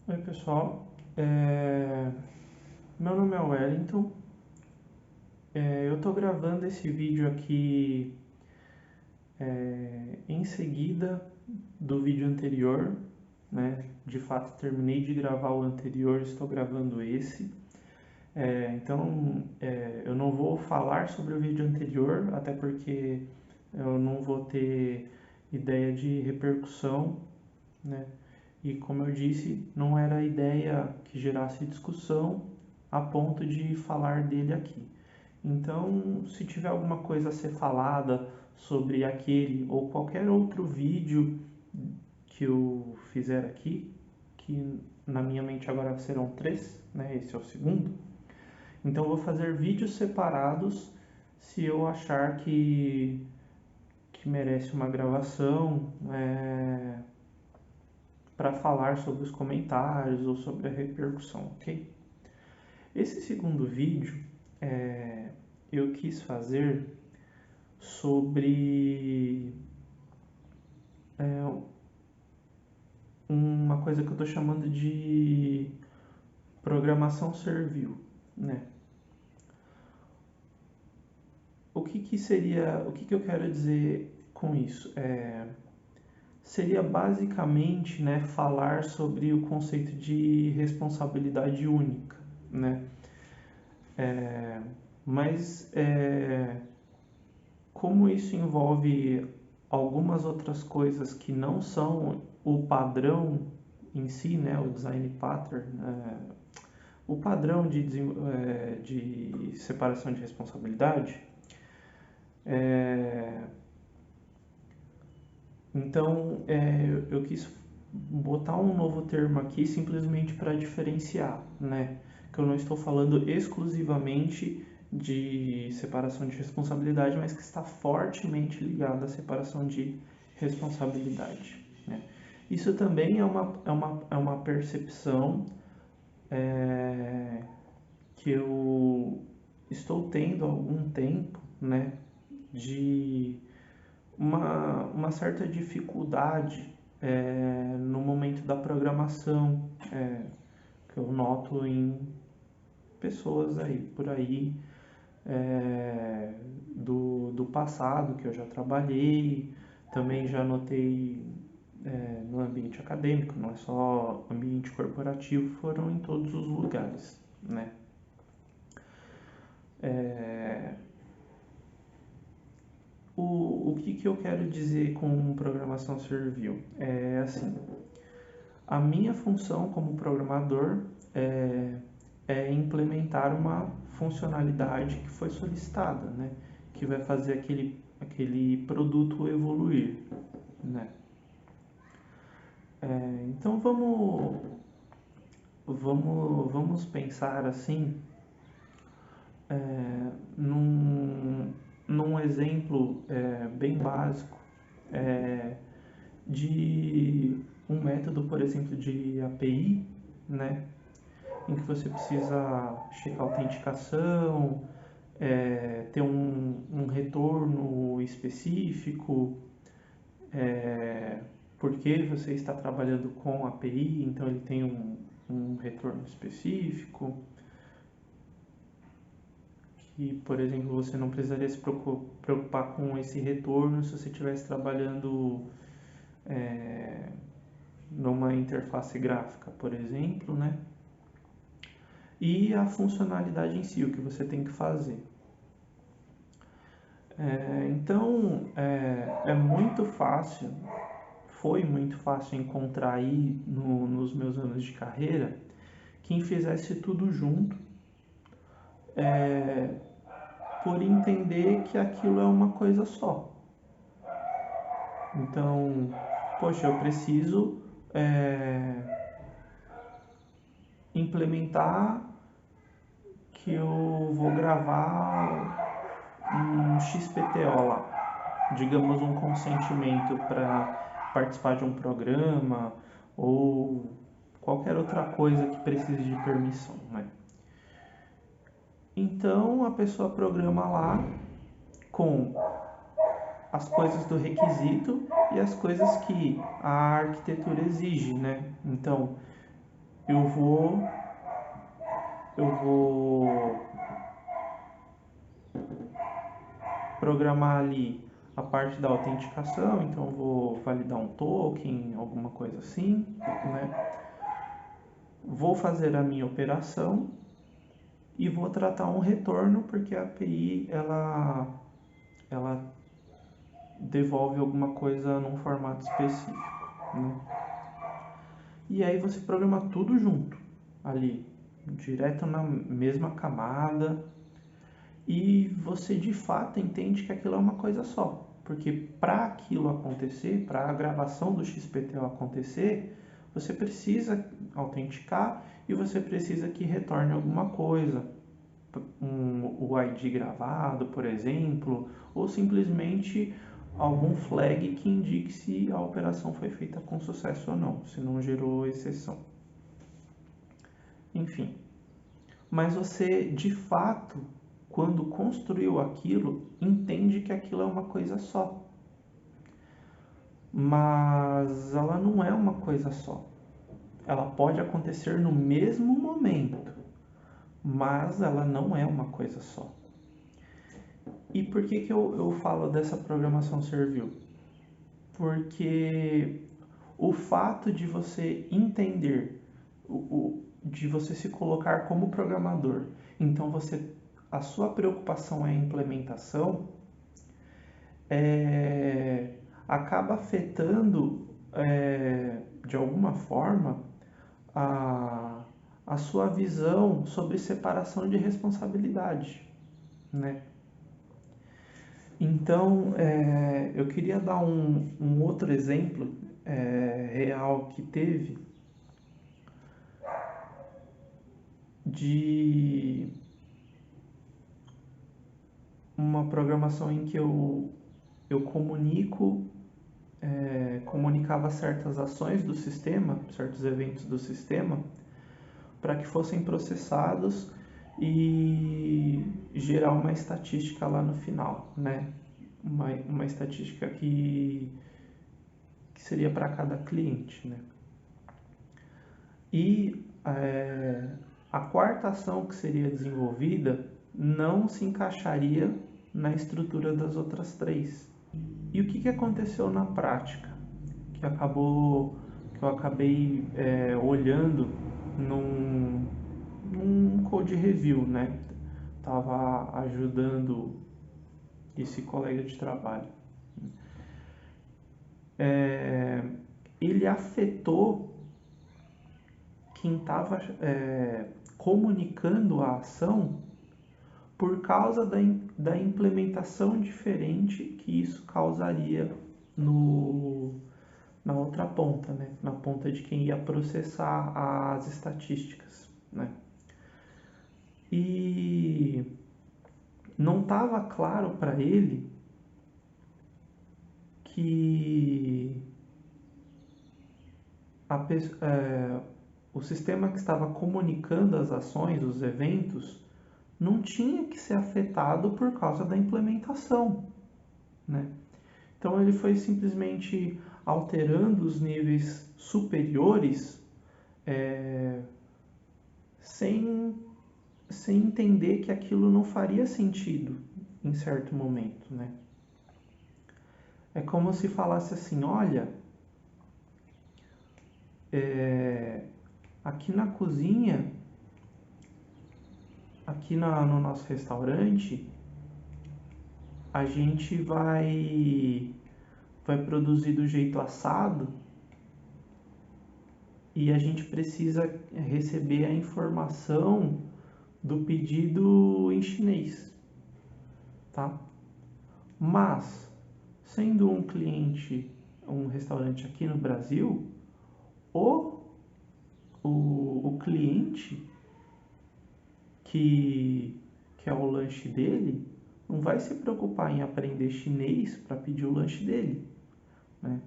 Oi pessoal, meu nome é Wellington. Eu estou gravando esse vídeo aqui em seguida do vídeo anterior, né? De fato terminei de gravar o anterior, estou gravando esse. Então eu não vou falar sobre o vídeo anterior, até porque eu não vou ter ideia de repercussão, né? E como eu disse, não era a ideia que gerasse discussão a ponto de falar dele aqui. Então, se tiver alguma coisa a ser falada sobre aquele ou qualquer outro vídeo que eu fizer aqui, que na minha mente agora serão 3, né? Esse é o segundo. Então, eu vou fazer vídeos separados se eu achar que merece uma gravação, para falar sobre os comentários ou sobre a repercussão, ok? Esse segundo vídeo eu quis fazer sobre uma coisa que eu estou chamando de programação servil, né? O que eu quero dizer com isso? Seria basicamente, né, falar sobre o conceito de responsabilidade única, né? Mas como isso envolve algumas outras coisas que não são o padrão em si, né, o design pattern, o padrão de separação de responsabilidade. É, eu quis botar um novo termo aqui simplesmente para diferenciar, né? Que eu não estou falando exclusivamente de separação de responsabilidade, mas que está fortemente ligado à separação de responsabilidade, né? Isso também é uma percepção que eu estou tendo há algum tempo, né? De uma certa dificuldade no momento da programação, que eu noto em pessoas aí por aí do passado que eu já trabalhei, também já notei no ambiente acadêmico, não é só ambiente corporativo, foram em todos os lugares, né? O que eu quero dizer com programação servil? É assim, a minha função como programador é implementar uma funcionalidade que foi solicitada, né? Que vai fazer aquele produto evoluir, né? Então vamos pensar assim num, num exemplo bem básico de um método, por exemplo, de API, né? Em que você precisa checar a autenticação, ter um retorno específico, porque você está trabalhando com API, então ele tem um retorno específico, que, por exemplo, você não precisaria se preocupar com esse retorno se você estivesse trabalhando numa interface gráfica, por exemplo, né? E a funcionalidade em si, o que você tem que fazer. É muito fácil, foi muito fácil encontrar aí nos meus anos de carreira quem fizesse tudo junto, por entender que aquilo é uma coisa só. Então, poxa, eu preciso implementar que eu vou gravar um XPTO lá, digamos um consentimento para participar de um programa ou qualquer outra coisa que precise de permissão, né? Então a pessoa programa lá com as coisas do requisito e as coisas que a arquitetura exige, né? Então eu vou programar ali a parte da autenticação, então eu vou validar um token, alguma coisa assim, né? Vou fazer a minha operação e vou tratar um retorno, porque a API ela devolve alguma coisa num formato específico, né? E aí você programa tudo junto ali, direto na mesma camada, e você de fato entende que aquilo é uma coisa só. Porque para aquilo acontecer, para a gravação do XPTO acontecer, você precisa autenticar e você precisa que retorne alguma coisa. O ID gravado, por exemplo, ou simplesmente algum flag que indique se a operação foi feita com sucesso ou não, se não gerou exceção. Enfim, mas você de fato, quando construiu aquilo, entende que aquilo é uma coisa só. Mas ela não é uma coisa só. Ela pode acontecer no mesmo momento, mas ela não é uma coisa só. E por que eu falo dessa programação servil? Porque o fato de você entender, de você se colocar como programador, então a sua preocupação é a implementação, acaba afetando de alguma forma a sua visão sobre separação de responsabilidade, né? Então, eu queria dar um outro exemplo real que teve de uma programação em que eu comunicava certas ações do sistema, certos eventos do sistema, para que fossem processados e gerar uma estatística lá no final, né? Uma estatística que seria para cada cliente, né? E a quarta ação que seria desenvolvida não se encaixaria na estrutura das outras três. E o que aconteceu na prática? Que eu acabei olhando num code review, né? Tava ajudando esse colega de trabalho. Ele afetou quem estava comunicando a ação por causa da implementação diferente que isso causaria na outra ponta, né? Na ponta de quem ia processar as estatísticas, né? E não estava claro para ele que o sistema que estava comunicando as ações, os eventos, não tinha que ser afetado por causa da implementação, né? Então ele foi simplesmente alterando os níveis superiores sem entender que aquilo não faria sentido em certo momento, né? É como se falasse assim, olha, aqui na cozinha, aqui no nosso restaurante, a gente vai produzir do jeito assado e a gente precisa receber a informação do pedido em chinês, tá? Mas, sendo um cliente, um restaurante aqui no Brasil, o cliente que é o lanche dele não vai se preocupar em aprender chinês para pedir o lanche dele, né?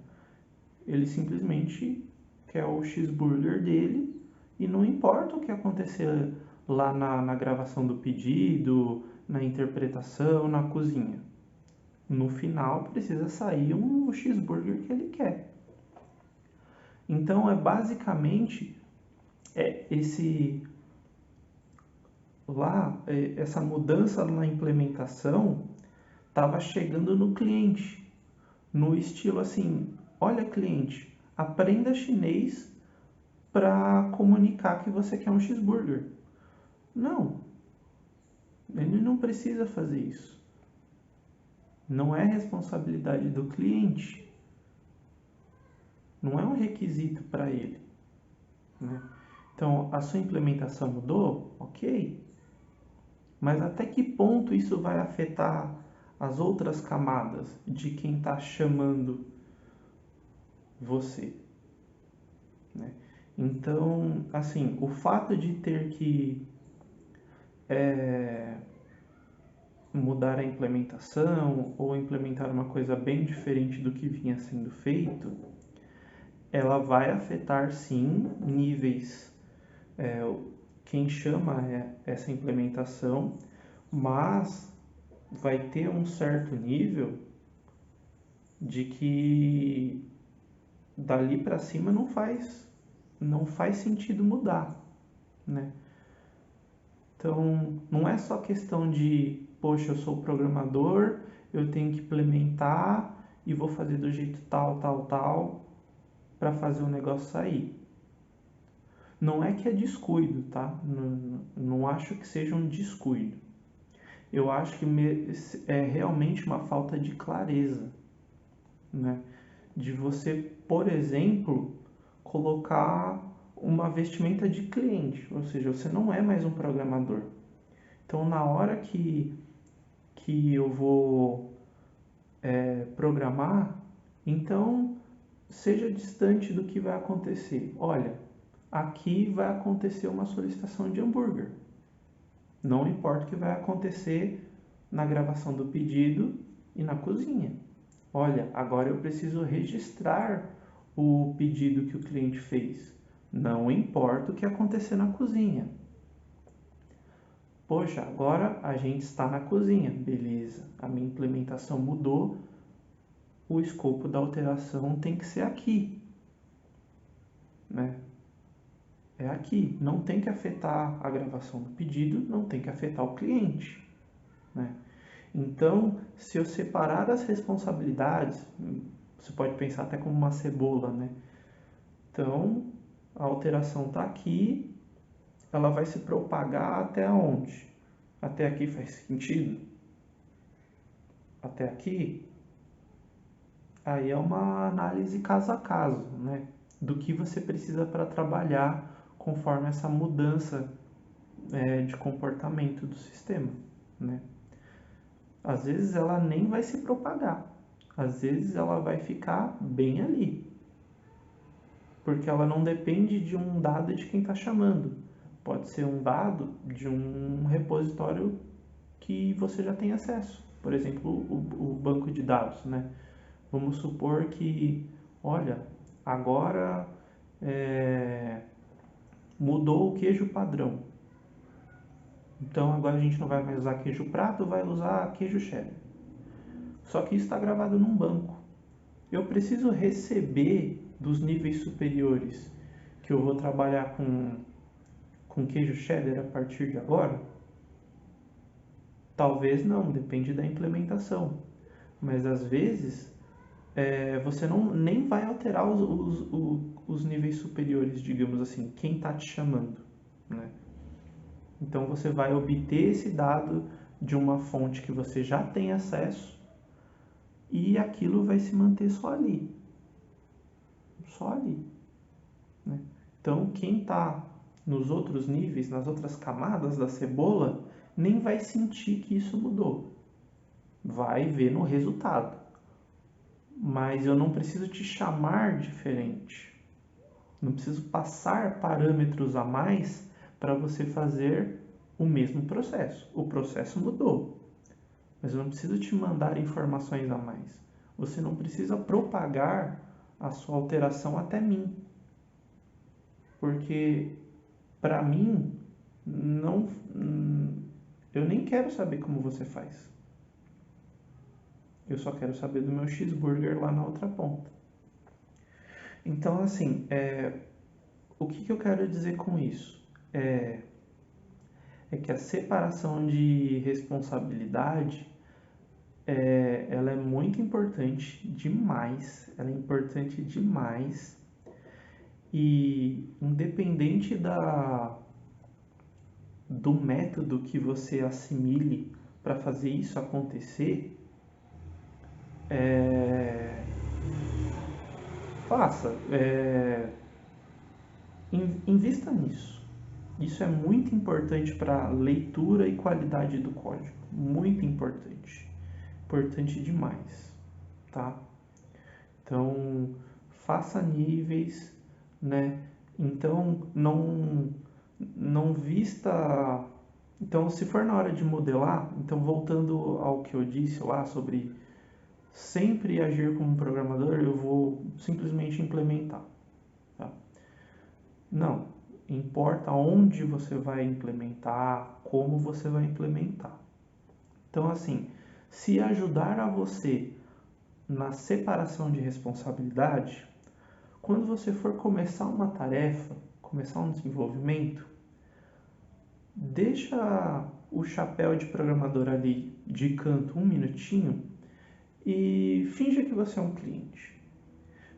Ele simplesmente quer o cheeseburger dele e não importa o que acontecer lá na gravação do pedido, na interpretação, na cozinha. No final precisa sair o cheeseburger que ele quer. Então basicamente essa mudança na implementação estava chegando no cliente, no estilo assim, olha cliente, aprenda chinês para comunicar que você quer um cheeseburger. Não, ele não precisa fazer isso. Não é responsabilidade do cliente. Não é um requisito para ele, né? Então, a sua implementação mudou? Ok. Mas até que ponto isso vai afetar as outras camadas de quem está chamando você, né? Então, assim, o fato de ter que mudar a implementação ou implementar uma coisa bem diferente do que vinha sendo feito, ela vai afetar sim níveis, quem chama essa implementação, mas vai ter um certo nível de que dali para cima não faz sentido mudar, né? Então, não é só questão de, poxa, eu sou programador, eu tenho que implementar e vou fazer do jeito tal, tal, tal para fazer o negócio sair. Não é que é descuido, tá? Não acho que seja um descuido. Eu acho que é realmente uma falta de clareza, né? De você, por exemplo, colocar uma vestimenta de cliente, ou seja, você não é mais um programador. Então, na hora que eu vou programar, então seja distante do que vai acontecer. Olha, aqui vai acontecer uma solicitação de hambúrguer. Não importa o que vai acontecer na gravação do pedido e na cozinha. Olha, agora eu preciso registrar o pedido que o cliente fez. Não importa o que acontecer na cozinha. Poxa, agora a gente está na cozinha. Beleza, a minha implementação mudou. O escopo da alteração tem que ser aqui, né? É aqui. Não tem que afetar a gravação do pedido, não tem que afetar o cliente, né? Então, se eu separar as responsabilidades, você pode pensar até como uma cebola, né? Então, a alteração está aqui, ela vai se propagar até onde? Até aqui faz sentido? Até aqui? Aí é uma análise caso a caso, né? Do que você precisa para trabalhar conforme essa mudança de comportamento do sistema, né? Às vezes ela nem vai se propagar, às vezes ela vai ficar bem ali, porque ela não depende de um dado de quem está chamando. Pode ser um dado de um repositório que você já tem acesso. Por exemplo, o banco de dados, né? Vamos supor que, olha, agora mudou o queijo padrão. Então agora a gente não vai mais usar queijo prato, vai usar queijo cheddar. Só que isso está gravado num banco. Eu preciso receber dos níveis superiores que eu vou trabalhar com queijo cheddar a partir de agora? Talvez não, depende da implementação. Mas às vezes você nem vai alterar os níveis superiores, digamos assim, quem está te chamando, né? Então você vai obter esse dado de uma fonte que você já tem acesso e aquilo vai se manter só ali. Só ali, né? Então quem está nos outros níveis, nas outras camadas da cebola, nem vai sentir que isso mudou. Vai ver no resultado. Mas eu não preciso te chamar diferente. Não preciso passar parâmetros a mais para você fazer o mesmo processo. O processo mudou, mas eu não preciso te mandar informações a mais. Você não precisa propagar a sua alteração até mim, porque para mim não, eu nem quero saber como você faz. Eu só quero saber do meu cheeseburger lá na outra ponta. Então, assim, o que eu quero dizer com isso? é que a separação de responsabilidade ela é muito importante demais, ela é importante demais e independente do método que você assimile para fazer isso acontecer, faça, invista nisso. Isso é muito importante para a leitura e qualidade do código, muito importante, importante demais, tá? Então, faça níveis, né? Então, não vista. Então, se for na hora de modelar, então voltando ao que eu disse lá sobre sempre agir como programador, eu vou simplesmente implementar. Tá? Não, importa onde você vai implementar, como você vai implementar. Então, assim, se ajudar a você na separação de responsabilidade, quando você for começar uma tarefa, começar um desenvolvimento, deixa o chapéu de programador ali de canto um minutinho e finja que você é um cliente.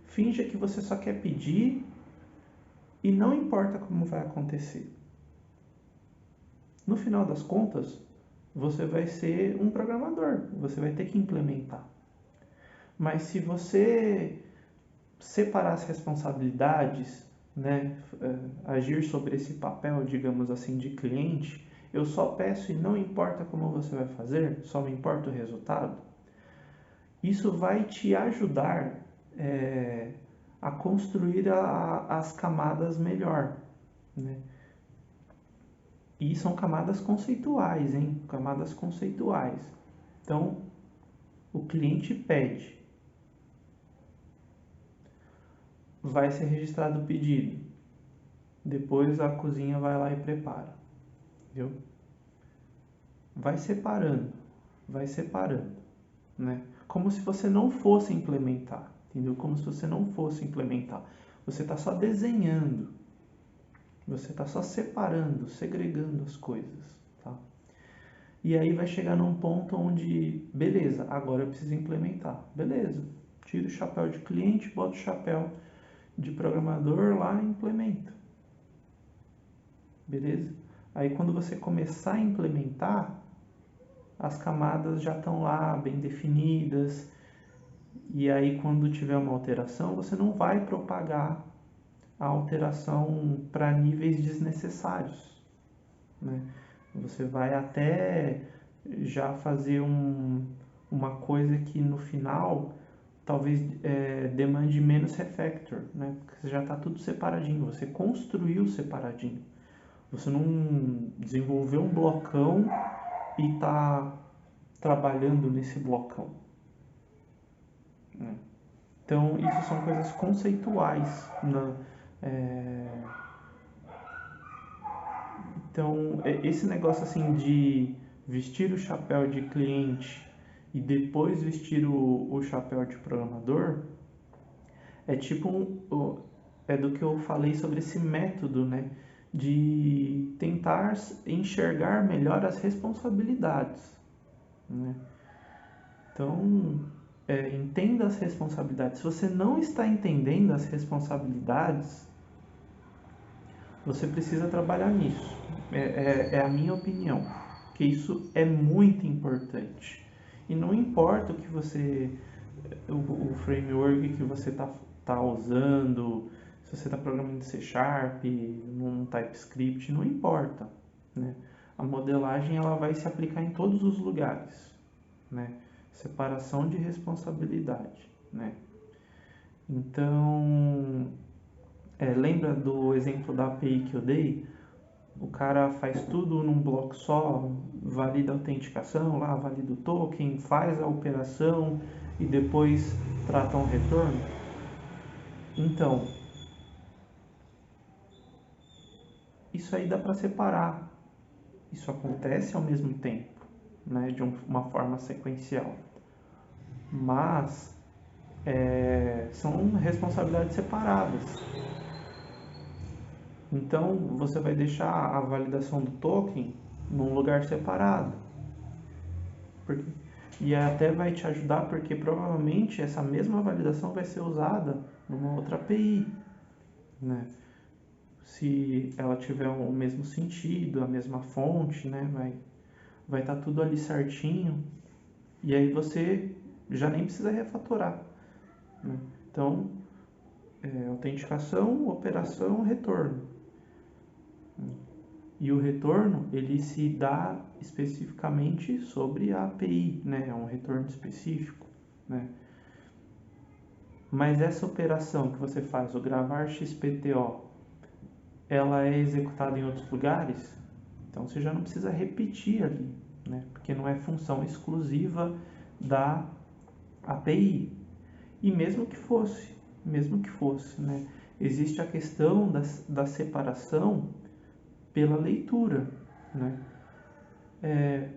Finja que você só quer pedir e não importa como vai acontecer. No final das contas, você vai ser um programador, você vai ter que implementar. Mas se você separar as responsabilidades, né, agir sobre esse papel, digamos assim, de cliente, eu só peço e não importa como você vai fazer, só me importa o resultado. Isso vai te ajudar a construir as camadas melhor, né? E são camadas conceituais, hein? Camadas conceituais. Então, o cliente pede, vai ser registrado o pedido. Depois a cozinha vai lá e prepara. Entendeu? Vai separando, né? Como se você não fosse implementar, entendeu? Como se você não fosse implementar. Você está só desenhando, você está só separando, segregando as coisas, tá? E aí vai chegar num ponto onde, beleza, agora eu preciso implementar. Beleza, tira o chapéu de cliente, bota o chapéu de programador lá e implementa. Beleza? Aí quando você começar a implementar, as camadas já estão lá bem definidas, e aí quando tiver uma alteração, você não vai propagar a alteração para níveis desnecessários, né? Você vai até já fazer uma coisa que no final talvez demande menos refactor, né? Porque já está tudo separadinho, você construiu separadinho. Você não desenvolveu um blocão e está trabalhando nesse blocão, né? Então, isso são coisas conceituais. Então, esse negócio assim de vestir o chapéu de cliente e depois vestir o chapéu de programador é tipo é do que eu falei sobre esse método, né? De tentar enxergar melhor as responsabilidades, né? Então, entenda as responsabilidades. Se você não está entendendo as responsabilidades, você precisa trabalhar nisso. É a minha opinião, que isso é muito importante. E não importa o framework que você tá usando, se você está programando C Sharp, num TypeScript, não importa, né? A modelagem ela vai se aplicar em todos os lugares, né? Separação de responsabilidade, né? Então, lembra do exemplo da API que eu dei? O cara faz tudo num bloco só, valida a autenticação lá, valida o token, faz a operação e depois trata um retorno. Então, isso aí dá para separar. Isso acontece ao mesmo tempo, né, de uma forma sequencial. Mas são responsabilidades separadas. Então, você vai deixar a validação do token num lugar separado. Porque, e até vai te ajudar porque provavelmente essa mesma validação vai ser usada numa outra API, né? Se ela tiver o mesmo sentido, a mesma fonte, né? Vai estar tudo ali certinho. E aí você já nem precisa refatorar, né? Então, autenticação, operação, retorno. E o retorno, ele se dá especificamente sobre a API, né? É um retorno específico, né? Mas essa operação que você faz, o gravar XPTO, ela é executada em outros lugares, então você já não precisa repetir ali, né? Porque não é função exclusiva da API. E mesmo que fosse, né? Existe a questão da separação pela leitura, né?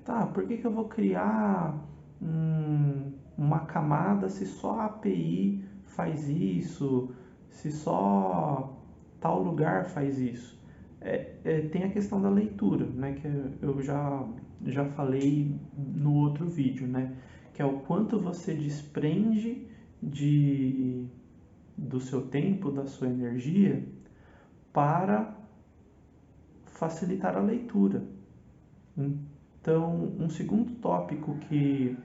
Tá, por que eu vou criar uma camada se só a API faz isso, se só tal lugar faz isso? Tem a questão da leitura, né, que eu já falei no outro vídeo, né, que é o quanto você desprende do seu tempo, da sua energia, para facilitar a leitura. Então, um segundo tópico que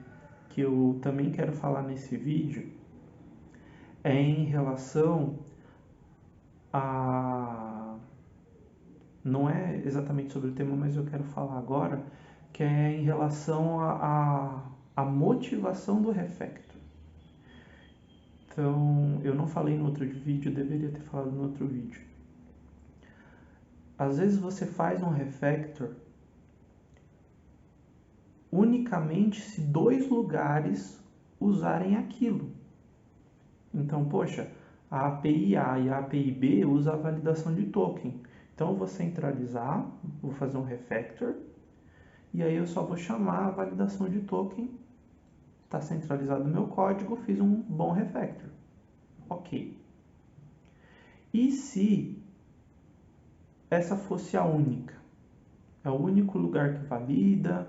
eu também quero falar nesse vídeo é em relação a... Não é exatamente sobre o tema, mas eu quero falar agora, que é em relação a motivação do refactor. Então, eu não falei no outro vídeo, eu deveria ter falado no outro vídeo. Às vezes você faz um refactor unicamente se dois lugares usarem aquilo. Então, poxa, a API A e a API B usa a validação de token. Então, eu vou centralizar, vou fazer um refactor, e aí eu só vou chamar a validação de token. Está centralizado no meu código, fiz um bom refactor. Ok. E se essa fosse a única? É o único lugar que valida,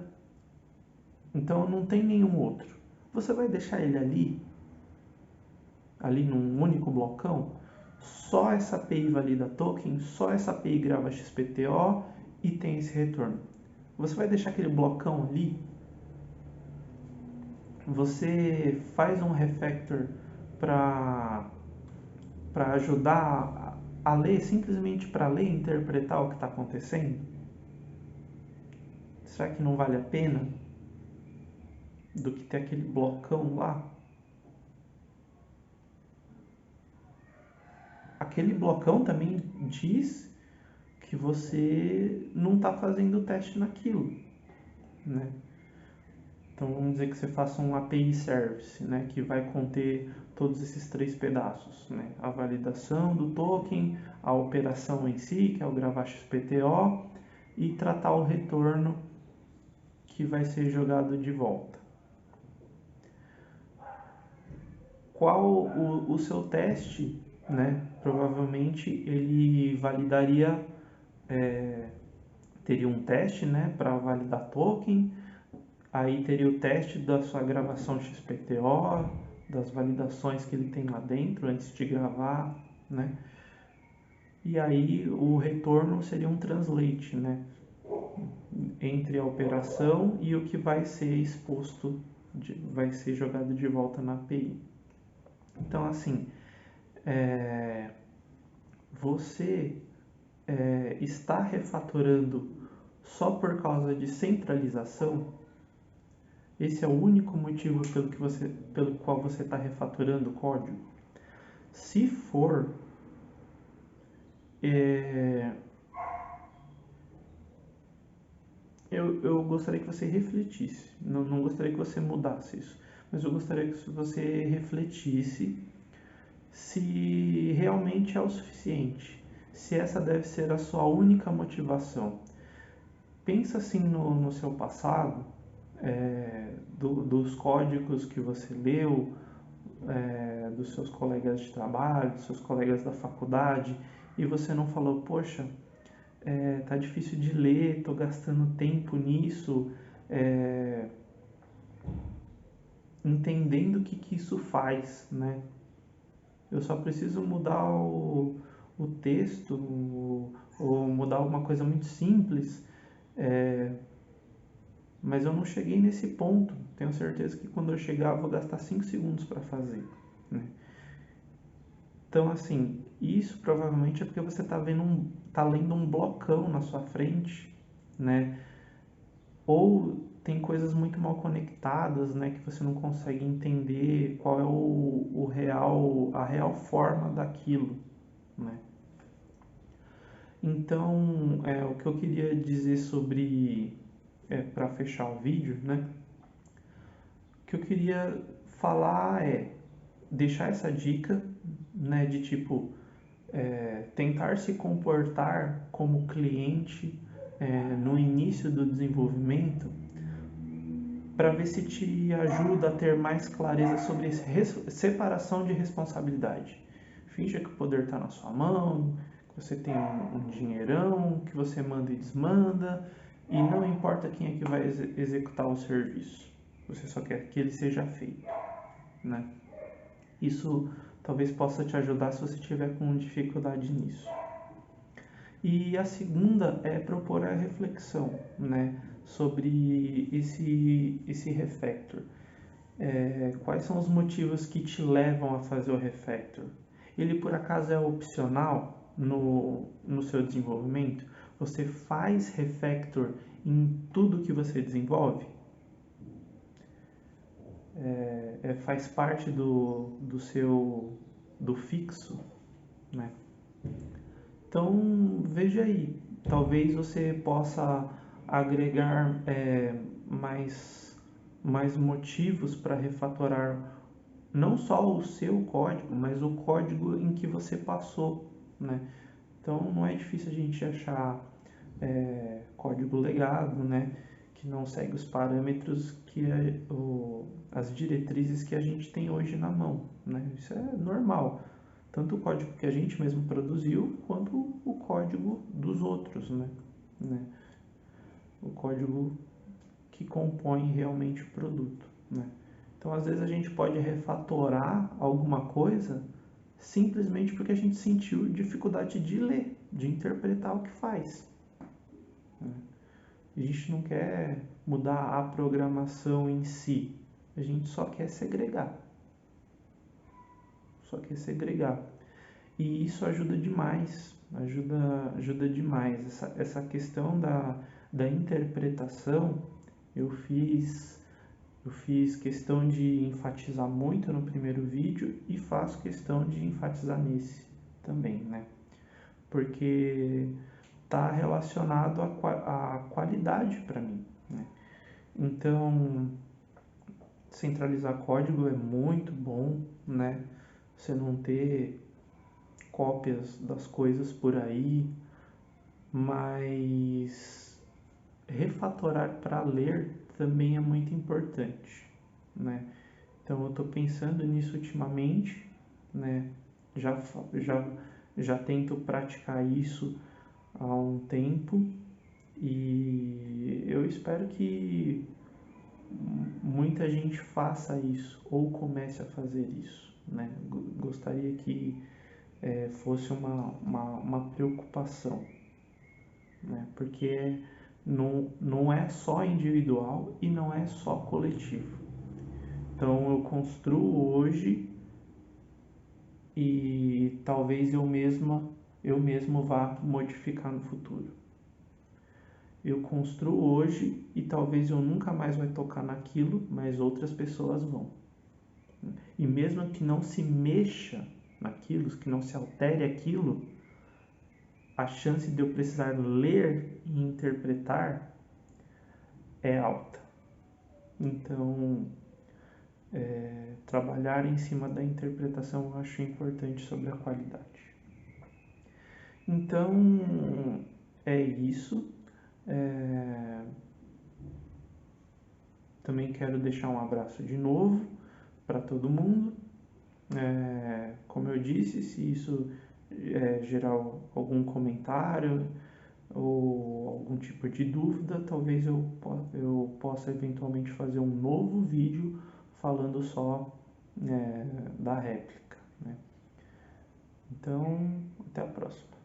então não tem nenhum outro. Você vai deixar ele ali num único blocão? Só essa API valida token, só essa API grava XPTO e tem esse retorno. Você vai deixar aquele blocão ali? Você faz um refactor para ajudar a ler, simplesmente para ler e interpretar o que está acontecendo? Será que não vale a pena do que ter aquele blocão lá? Aquele blocão também diz que você não está fazendo o teste naquilo, né? Então vamos dizer que você faça um API Service, né, que vai conter todos esses três pedaços, né? A validação do token, a operação em si, que é o gravar XPTO, e tratar o retorno que vai ser jogado de volta. Qual o seu teste, né? Provavelmente ele validaria, teria um teste, né, para validar token, aí teria o teste da sua gravação XPTO, das validações que ele tem lá dentro antes de gravar, né? E aí o retorno seria um translate, né, entre a operação e o que vai ser exposto, vai ser jogado de volta na API. Então, assim, você está refatorando só por causa de centralização? Esse é o único motivo pelo qual você está refatorando o código? Se for, eu gostaria que você refletisse. Não gostaria que você mudasse isso, mas eu gostaria que você refletisse se realmente é o suficiente, se essa deve ser a sua única motivação. Pensa assim no seu passado, dos códigos que você leu, dos seus colegas de trabalho, dos seus colegas da faculdade, e você não falou, poxa, tá difícil de ler, tô gastando tempo nisso, entendendo o que isso faz, né? Eu só preciso mudar o texto ou mudar alguma coisa muito simples, mas eu não cheguei nesse ponto. Tenho certeza que quando eu chegar eu vou gastar 5 segundos para fazer, né? Então, assim, isso provavelmente é porque você está tá lendo um blocão na sua frente, né? Ou tem coisas muito mal conectadas, né, que você não consegue entender qual é a real forma daquilo, né? Então, o que eu queria dizer sobre, para fechar o vídeo, né? O que eu queria falar é deixar essa dica, né, de tipo tentar se comportar como cliente no início do desenvolvimento para ver se te ajuda a ter mais clareza sobre separação de responsabilidade. Finja que o poder está na sua mão, que você tem um dinheirão, que você manda e desmanda, e não importa quem é que vai executar o serviço. Você só quer que ele seja feito, né? Isso talvez possa te ajudar se você tiver com dificuldade nisso. E a segunda é propor a reflexão, né, sobre esse refactor. Quais são os motivos que te levam a fazer o refactor? Ele por acaso é opcional no seu desenvolvimento? Você faz refactor em tudo que você desenvolve? Faz parte do fixo, né? Então veja aí, talvez você possa agregar mais motivos para refatorar não só o seu código, mas o código em que você passou, né? Então não é difícil a gente achar código legado, né? Que não segue os parâmetros as diretrizes que a gente tem hoje na mão, né? Isso é normal, tanto o código que a gente mesmo produziu quanto o código dos outros, né? O código que compõe realmente o produto, né? Então, às vezes a gente pode refatorar alguma coisa simplesmente porque a gente sentiu dificuldade de ler, de interpretar o que faz, né? A gente não quer mudar a programação em si, a gente só quer segregar. Só quer segregar. E isso ajuda demais, ajuda demais. Essa questão da interpretação, eu fiz questão de enfatizar muito no primeiro vídeo e faço questão de enfatizar nesse também, né? Porque está relacionado à qualidade para mim, né? Então, centralizar código é muito bom, né? Você não ter cópias das coisas por aí, mas refatorar para ler também é muito importante, né? Então eu estou pensando nisso ultimamente, né? Já, já, já tento praticar isso há um tempo e eu espero que muita gente faça isso ou comece a fazer isso, né? Gostaria que fosse uma preocupação, né? Porque não é só individual e não é só coletivo. Então eu construo hoje e talvez eu mesmo vá modificar no futuro. Eu construo hoje e talvez eu nunca mais vai tocar naquilo, mas outras pessoas vão. E mesmo que não se mexa naquilo, que não se altere aquilo, a chance de eu precisar ler e interpretar é alta. Então, trabalhar em cima da interpretação eu acho importante sobre a qualidade. Então, é isso. Também quero deixar um abraço de novo para todo mundo. Como eu disse, se isso gerar algum comentário ou algum tipo de dúvida, talvez eu possa eventualmente fazer um novo vídeo falando só da réplica, né? Então, até a próxima.